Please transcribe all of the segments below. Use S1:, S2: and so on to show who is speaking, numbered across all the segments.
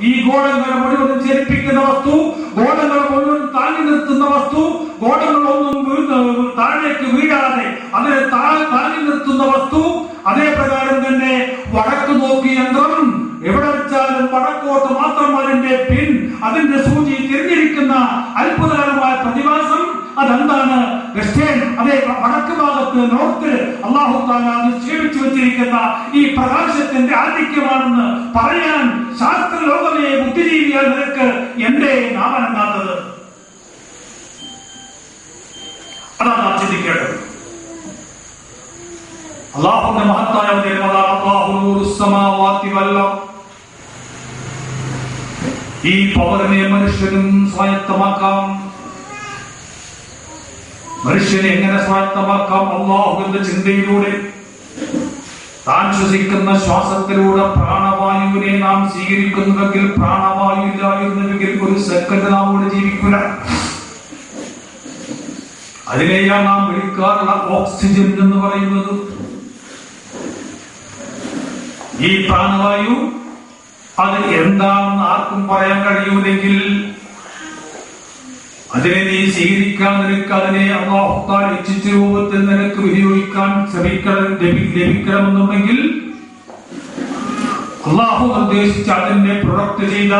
S1: ഈ ഗോളങ്ങളെ മുഴുവനും ചലിപ്പിക്കുന്ന വസ്തു, ഗോളങ്ങളെ മുഴുവൻ താങ്ങി നിർത്തുന്ന വസ്തു, ഗോളങ്ങളൊന്നും താഴേക്ക് വീഴാതെ അതിനെ താങ്ങി നിർത്തുന്ന വസ്തു. അതേ പ്രകാരം തന്നെ വടക്ക് നോക്കി യന്ത്രം എവിടെ വെച്ചാലും വടക്കോട്ട് മാത്രം അതിന്റെ സൂചി തിരിഞ്ഞിരിക്കുന്ന അത്ഭുതകരമായ പ്രതിഭാസം. അതെന്താണ്? വെസ്റ്റേൺ, അതേ വടക്ക് ഭാഗത്ത് നോർത്ത് അല്ലാഹു തആല നിക്ഷേപിച്ചു വെച്ചിരിക്കുന്ന ഈ പ്രകാശത്തിന്റെ ആധിക്യമാണെന്ന് പറയാൻ ശാസ്ത്ര ലോകമേ ബുദ്ധിജീവിയാൽ നിനക്ക് എന്റെ നാമനങ്ങാത്തത്? അതാണ് നാം ചിന്തിക്കേണ്ടത്. അല്ലാഹുവിന്റെ മഹത്തായ ഈ പവറിനെ മനുഷ്യനും സ്വായത്തമാക്കാം. മനുഷ്യനെ എങ്ങനെ സ്വായത്തമാക്കാം? അല്ലാഹുവിന്റെ ചിന്തയിലൂടെ. താൻ ശ്വസിക്കുന്ന ശ്വാസത്തിലൂടെ പ്രാണവായുവിനെ നാം സ്വീകരിക്കുന്നുവെങ്കിൽ, പ്രാണവായു ഇല്ലായിരുന്നുവെങ്കിൽ ഒരു സെക്കൻഡ് നാം ഇവിടെ ജീവിക്കില്ല. അതിനെയാണ് നാം വിളിക്കാറുള്ള ഓക്സിജൻ എന്ന് പറയുന്നത്. ഈ പ്രാണവായു അത് എന്താണെന്ന് ആർക്കും പറയാൻ കഴിയൂലെങ്കിൽ അതിനെ നീ സ്വീകരിക്കാൻ നിനക്ക് അതിനെ അല്ലാഹു തആല ഇച്ഛിച്ച രൂപത്തിൽ നിനക്ക് വിനിയോഗിക്കാൻ ലഭിക്കണമെന്നുണ്ടെങ്കിൽ അല്ലാഹു നിർദ്ദേശിച്ച അതിനെ പ്രൊഡക്റ്റ് ചെയ്ത,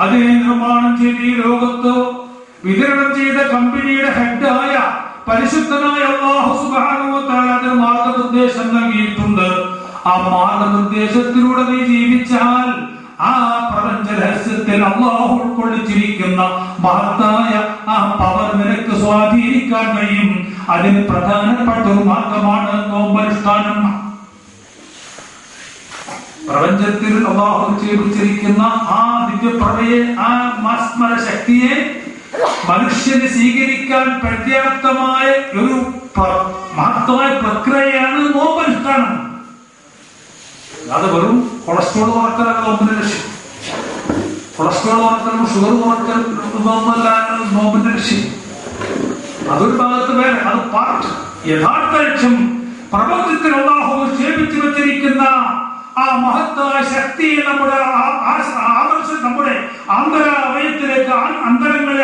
S1: അതിനെ നിർമ്മാണം ചെയ്ത, ഈ ലോകത്ത് വിതരണം ചെയ്ത കമ്പനിയുടെ ഹെഡായ പരിശുദ്ധനായ അല്ലാഹു സുബ്ഹാനഹു വ തആല അതിന് മാർഗനിർദ്ദേശം നൽകിയിട്ടുണ്ട്. ആ മാർഗനിർദ്ദേശത്തിലൂടെ നീ ജീവിച്ചാൽ ആ പ്രപഞ്ച രഹസ്യത്തിൽ അല്ലാഹു ഉൾക്കൊള്ളിച്ചിരിക്കുന്ന മഹത്തായ ആ പവർ നിനക്ക് സ്വാധീനിക്കാൻ കഴിയും. അതിന് പ്രധാനപ്പെട്ട ഒരു മാർഗമാണ് നോമ്പനുഷ്ഠാനം. പ്രപഞ്ചത്തിൽ അല്ലാഹു നിക്ഷേപിച്ചിരിക്കുന്ന ആ ദിവ്യപ്രഭയെ, ആ മാസ്മര ശക്തിയെ മനുഷ്യന് സ്വീകരിക്കാൻ പര്യാപ്തമായ ഒരു മഹത്തായ പ്രക്രിയയാണ് നോമ്പനുഷ്ഠാനം. അത് വെറും കൊളസ്ട്രോൾ കുറക്കലാണ് നോമ്പിന്റെ ലക്ഷ്യം. കൊളസ്ട്രോൾ കുറക്കലും ഷുഗർ കുറക്കലും നോമ്പിന്റെ ലക്ഷ്യം. അതൊരു ഭാഗത്ത് വേറെ, അത് പാർട്ട്. യഥാർത്ഥ ലക്ഷ്യം പ്രപഞ്ചത്തിൽ അല്ലാഹു നിക്ഷേപിച്ചു വെച്ചിരിക്കുന്ന ആ മഹത്തായ ശക്തിയെ നമ്മുടെ നമ്മുടെ അന്തരാവയത്തിലേക്ക്,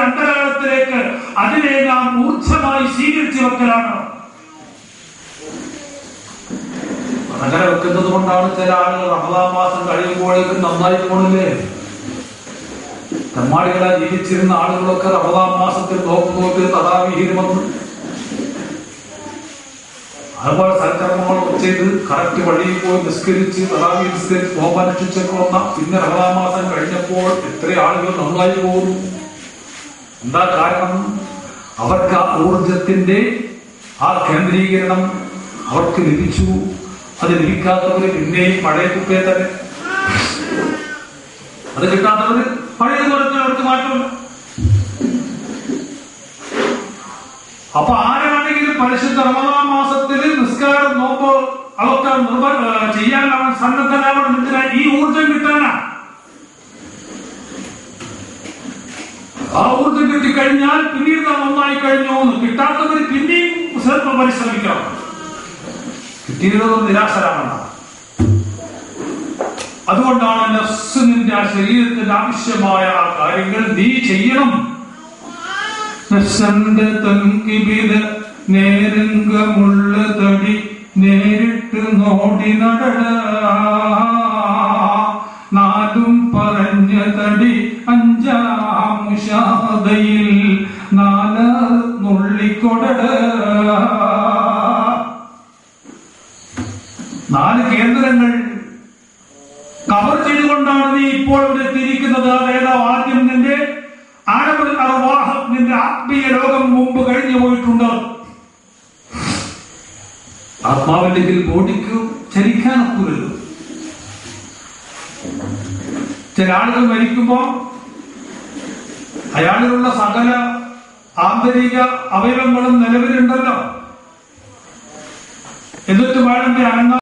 S1: അന്തരാളത്തിലേക്ക് അതിനെ നാം ഊർജ്ജമായി സ്വീകരിച്ചു വെക്കലാണ്. അങ്ങനെ വെക്കുന്നത് കൊണ്ടാണ് ചില ആളുകൾ റമദാൻ മാസം കഴിയുമ്പോഴേക്കും നന്നായി പോണില്ലേ. തെമ്മാടികളെ ജീവിച്ചിരുന്ന ആളുകളൊക്കെ റമദാൻ മാസത്തിൽ നോക്കി തറാവീഹിന് വന്നു. അതുപോലെ സൽക്കർമ്മങ്ങളൊക്കെ ചെയ്ത് കറക്റ്റ് വഴിയിൽ പോയി നിസ്കരിച്ച് തറാവീ നിസ്കരിച്ച് നോമ്പനുഷ്ഠിച്ചൊക്കെ വന്ന പിന്നെ റമദാൻ മാസം കഴിഞ്ഞപ്പോൾ എത്ര ആളുകൾ നന്നായി പോകുന്നു. എന്താ കാരണം? അവർക്ക് ആ ഊർജത്തിന്റെ ആ കേന്ദ്രീകരണം അവർക്ക് ലഭിച്ചു. അത് ലഭിക്കാത്തവര് പിന്നെയും പഴയ കുപ്പയെ തന്നെ, അത് കിട്ടാത്തവര് പഴയ ദൂരത്തിന് അവർക്ക് മാറ്റമുണ്ട്. അപ്പൊ ആരാണെങ്കിലും പരിശുദ്ധ റമദാൻ മാസത്തിൽ നിസ്കാരം, നോമ്പ് അതൊക്കെ ചെയ്യാൻ അവൻ സന്നദ്ധനാവണം. എന്തിനാ? ഈ ഊർജം കിട്ടാനാ. ആ ഊർജം കിട്ടിക്കഴിഞ്ഞാൽ പിന്നീട് നന്നായി കഴിഞ്ഞു. കിട്ടാത്തവര് പിന്നെയും സ്വല്പം പരിശ്രമിക്കണം. കിട്ടിയതൊന്നും നിരാശരാകണ്ട. അതുകൊണ്ടാണ് നഫ്സ് നിന്റെ ആ ശരീരത്തിന് ആവശ്യമായ ആ കാര്യങ്ങൾ നീ ചെയ്യണം. നഫ്സന്റെ തൻകിബിദ് നേരംഗമുള്ള തടി നേരിട്ട് നോടി നടട, നാലും പറഞ്ഞ തടി അഞ്ചാം മുശാഹദയിൽ നാലാർ നുള്ളിക്കൊടട. 4 കേന്ദ്രങ്ങൾ കവർ ചെയ്തുകൊണ്ടാണ് നീ ഇപ്പോൾ ഇവിടെ എത്തിയിരിക്കുന്നത്. അതേതാ? ആദ്യം നിന്റെ ആഴമുൽ അർവാഹ്, നിന്റെ ആത്മീയ ലോകം മുമ്പ് കഴിഞ്ഞു പോയിട്ടുണ്ട്. ആത്മാവില്ലെങ്കിൽ ബോഡിക്ക് ചലിക്കാനൊക്കില്ലല്ലോ. ചില ആളുകൾ മരിക്കുമ്പോ അയാളിലുള്ള സകല ആന്തരിക അവയവങ്ങളും നിലവിലുണ്ടല്ലോ. എന്നിട്ട് വേണമെങ്കിൽ അനങ്ങാൻ